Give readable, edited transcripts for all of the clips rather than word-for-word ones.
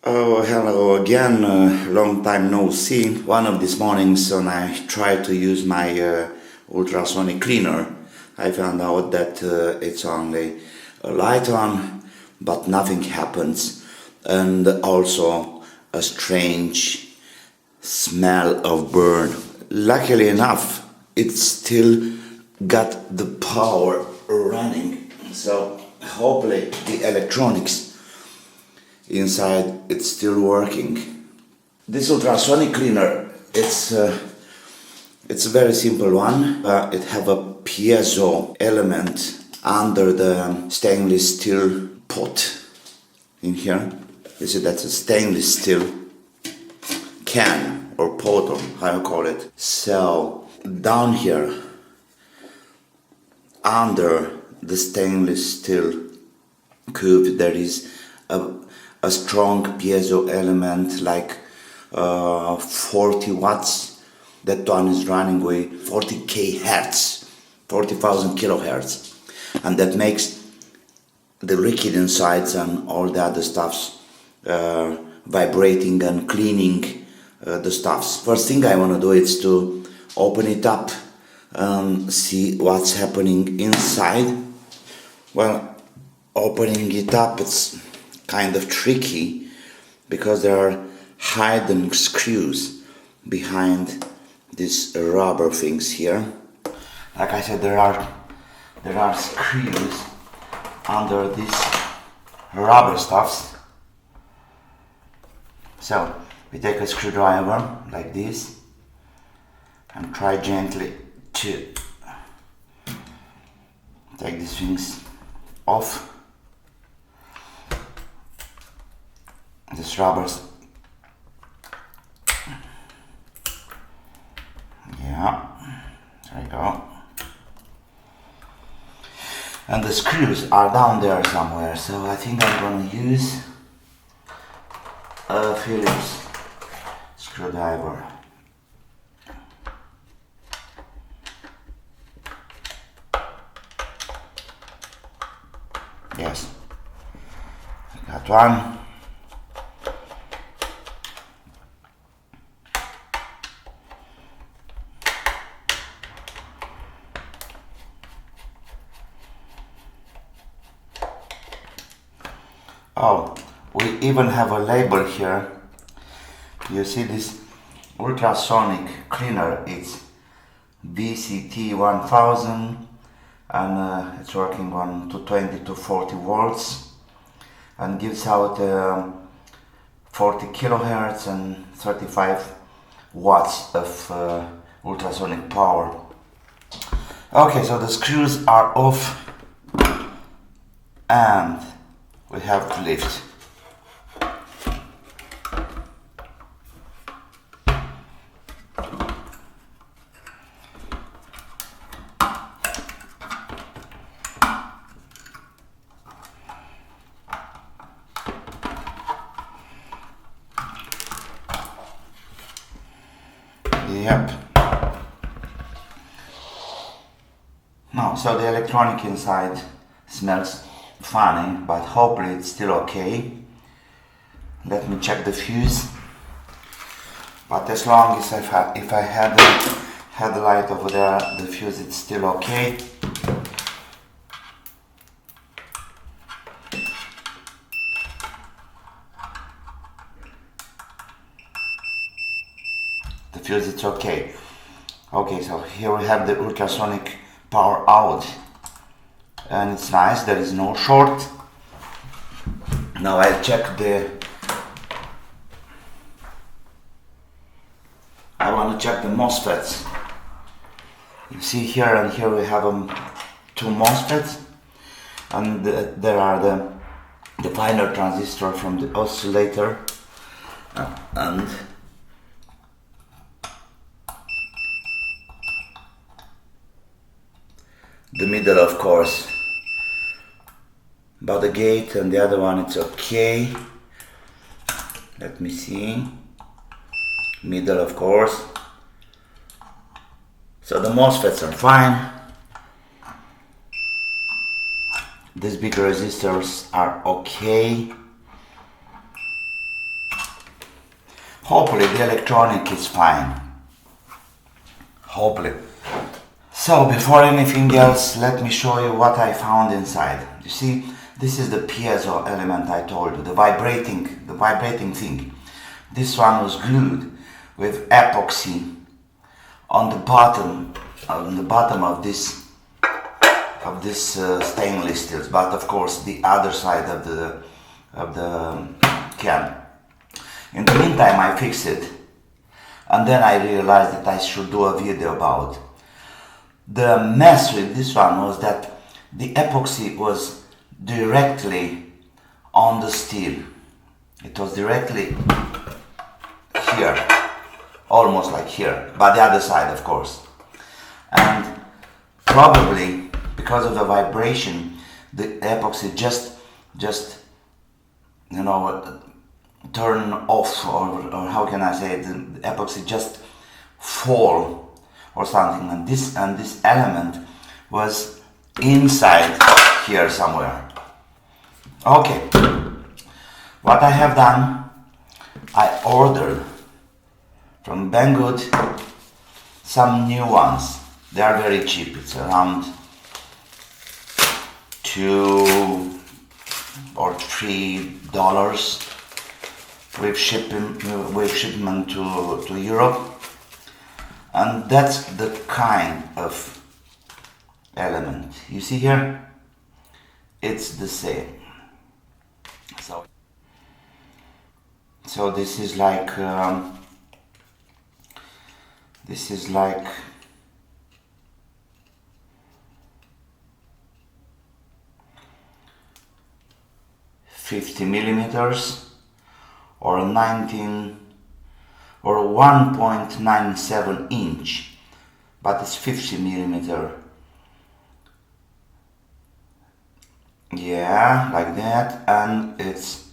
Oh, hello again. Long time no see. One of these mornings when I tried to use my ultrasonic cleaner, I found out that it's only a light on, but nothing happens. And also a strange smell of burn. Luckily enough, it still got the power running. So hopefully the electronics inside it's still working. This ultrasonic cleaner, it's a very simple one. It have a piezo element under the stainless steel pot in here. You see, that's a stainless steel can or pot, or how you call it. So down here under the stainless steel cube there is a strong piezo element, like 40 watts. That one is running with 40k hertz, 40,000 kilohertz, and that makes the liquid insides and all the other stuffs vibrating and cleaning the stuffs. First thing I want to do is to open it up and see what's happening inside. Well, opening it up, it's kind of tricky because there are hidden screws behind these rubber things here. Like I said, there are screws under these rubber stuffs. So we take a screwdriver like this and try gently to take these things off. These rubbers, yeah, there we go. And the screws are down there somewhere, so I think I'm going to use a Phillips screwdriver. Yes, I got one. Oh, we even have a label here. You see this ultrasonic cleaner, it's VGT 1000, and it's working on 220 to 40 volts and gives out 40 kilohertz and 35 watts of ultrasonic power. Okay, so the screws are off and we have to lift. Yep. Now, so the electronic inside smells funny, but hopefully it's still okay. Let me check the fuse. But as long as if I had the headlight over there, the fuse is still okay. The fuse is okay. Okay, so here we have the ultrasonic power out. And it's nice, there is no short. Now I'll check I want to check the MOSFETs. You see here and here we have two MOSFETs, and there are the final transistor from the oscillator and the middle, of course. But the gate and the other one, it's okay. Let me see. Middle, of course. So the MOSFETs are fine. These big resistors are okay. Hopefully the electronic is fine. Hopefully. So before anything else, let me show you what I found inside. You see, this is the piezo element I told you, the vibrating thing. This one was glued with epoxy on the bottom of this stainless steel, but of course the other side of the can. In the meantime, I fixed it, and then I realized that I should do a video about. The mess with this one was that the epoxy was directly on the steel. It was directly here, almost like here, but the other side, of course. And probably because of the vibration, the epoxy just you know, turn off, or how can I say it, the epoxy just fall or something, and this element was inside here somewhere. Okay, what I have done, I ordered from Banggood some new ones. They are very cheap. It's around $2 or $3 with shipment to Europe, and that's the kind of element you see here. It's the same. So this is like 50 millimeters or 1.97 inch, but it's 50 millimeter. Yeah, like that, and it's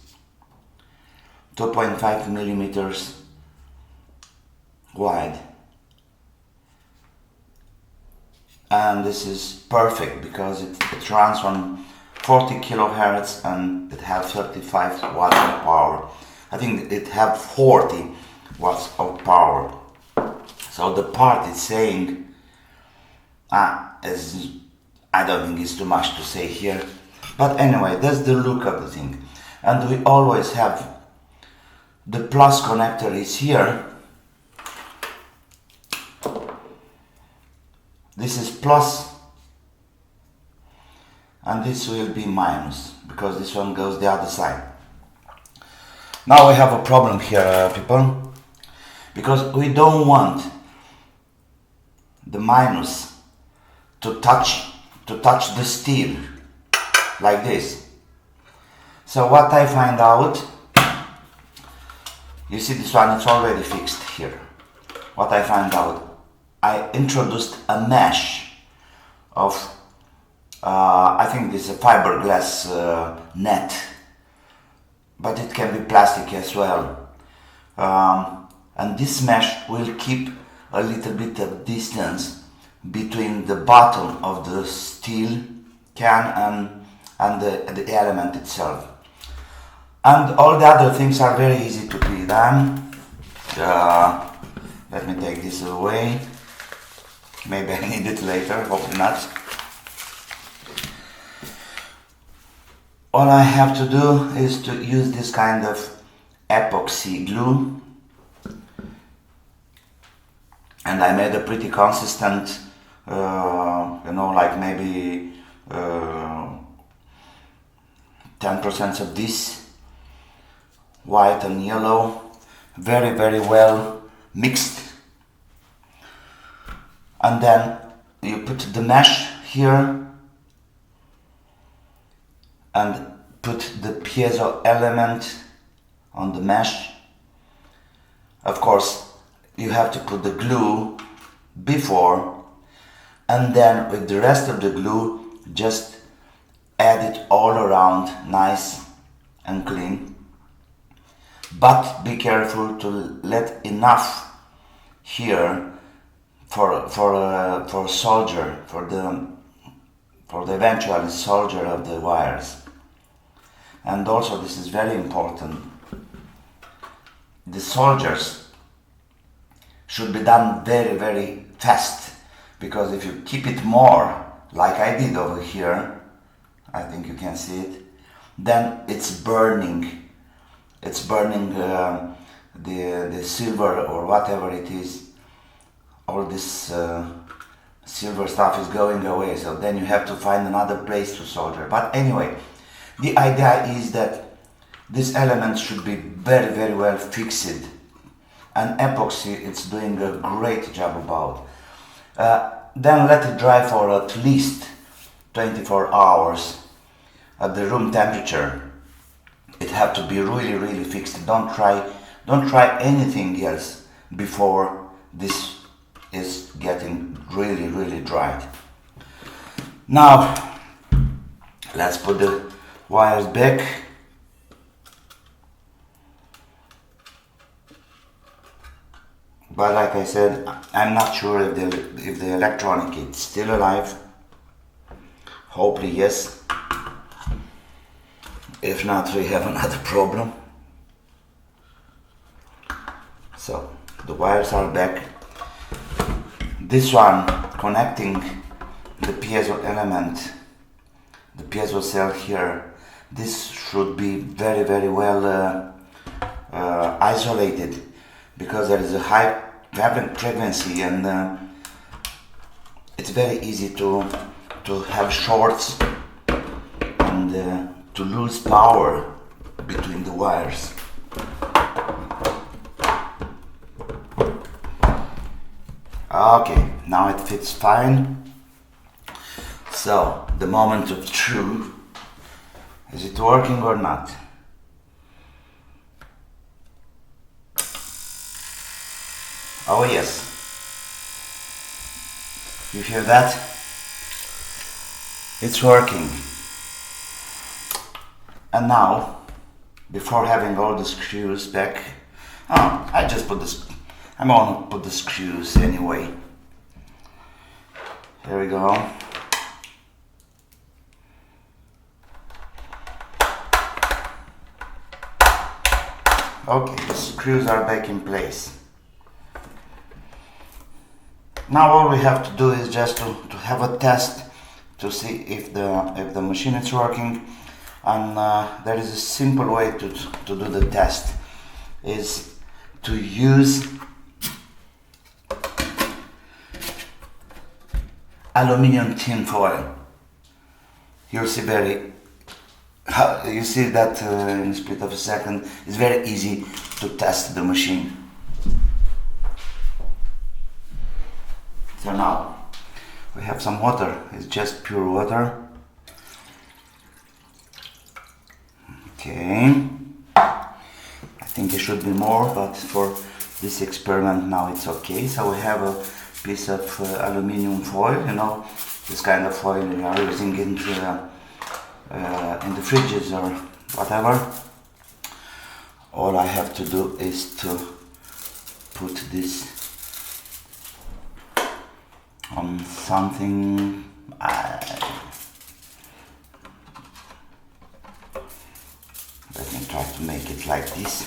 2.5 millimeters wide. And this is perfect because it runs on 40 kilohertz and it has 35 watts of power. I think it has 40 watts of power. So the part is saying, I don't think it's too much to say here. But anyway, that's the look of the thing. And we always have the plus connector is here. This is plus, and this will be minus, because this one goes the other side. Now we have a problem here, people, because we don't want the minus to touch the steel like this. So what I find out, you see this one, it's already fixed here. What I find out, I introduced a mesh of I think this is a fiberglass net, but it can be plastic as well, and this mesh will keep a little bit of distance between the bottom of the steel can and the element itself. And all the other things are very easy to be done. Let me take this away. Maybe I need it later, hopefully not. All I have to do is to use this kind of epoxy glue, and I made a pretty consistent, like maybe 10% of this, white and yellow, very well mixed. And then you put the mesh here and put the piezo element on the mesh. Of course, you have to put the glue before, and then with the rest of the glue just add it all around, nice and clean. But be careful to let enough here for solder, for the eventual solder of the wires. And also, this is very important, the soldiers should be done very, very fast, because if you keep it more, like I did over here, I think you can see it, then it's burning. It's burning the silver or whatever it is. All this silver stuff is going away, so then you have to find another place to solder. But anyway, the idea is that this element should be very, very well fixed, and epoxy it's doing a great job about. Then let it dry for at least 24 hours at the room temperature. It have to be really, really fixed. Don't try anything else before this is getting really, really dry. Now let's put the wires back. But like I said, I'm not sure if the electronic is still alive. Hopefully yes. If not, we have another problem. So the wires are back. This one connecting the piezo element, the piezo cell here, this should be very, very well isolated, because there is a high vibrant frequency, and it's very easy to have shorts and to lose power between the wires. Okay, now it fits fine. So the moment of truth, is it working or not? Oh yes, you hear that? It's working. And now, before having all the screws back, I just put this, I'm gonna put the screws anyway. Here we go. Okay, the screws are back in place. Now all we have to do is just to have a test to see if the machine is working, and there is a simple way to do the test, is to use aluminium tin foil. You'll see you see that in a split of a second. It's very easy to test the machine. So now we have some water. It's just pure water. Okay, I think it should be more, but for this experiment now it's okay. So we have a piece of aluminium foil, you know, this kind of foil we are using in the fridges or whatever. All I have to do is to put this on something. Let me try to make it like this.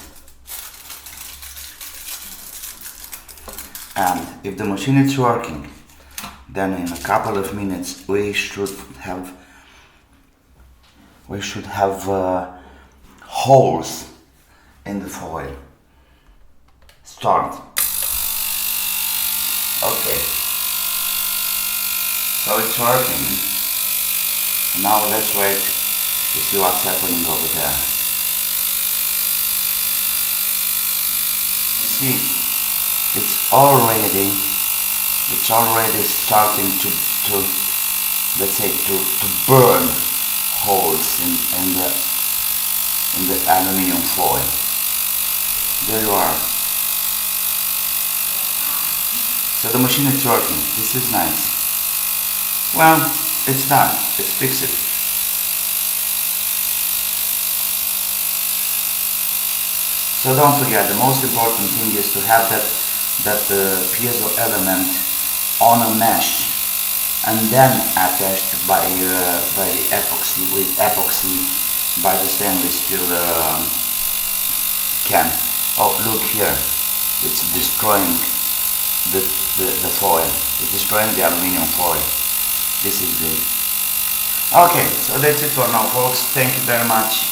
And if the machine is working, then in a couple of minutes we should have holes in the foil. Start. Okay. So it's working. Now let's wait to see what's happening over there. You see, it's already starting to let's say to burn holes in the aluminium foil. There you are. So the machine is working. This is nice. Well, it's done. It's fixed. So don't forget, the most important thing is to have that piezo element on a mesh, and then attached by the epoxy, with epoxy by the stainless steel can. Oh, look here, it's destroying the foil. It's destroying the aluminum foil. This is good. Okay, so that's it for now, folks. Thank you very much.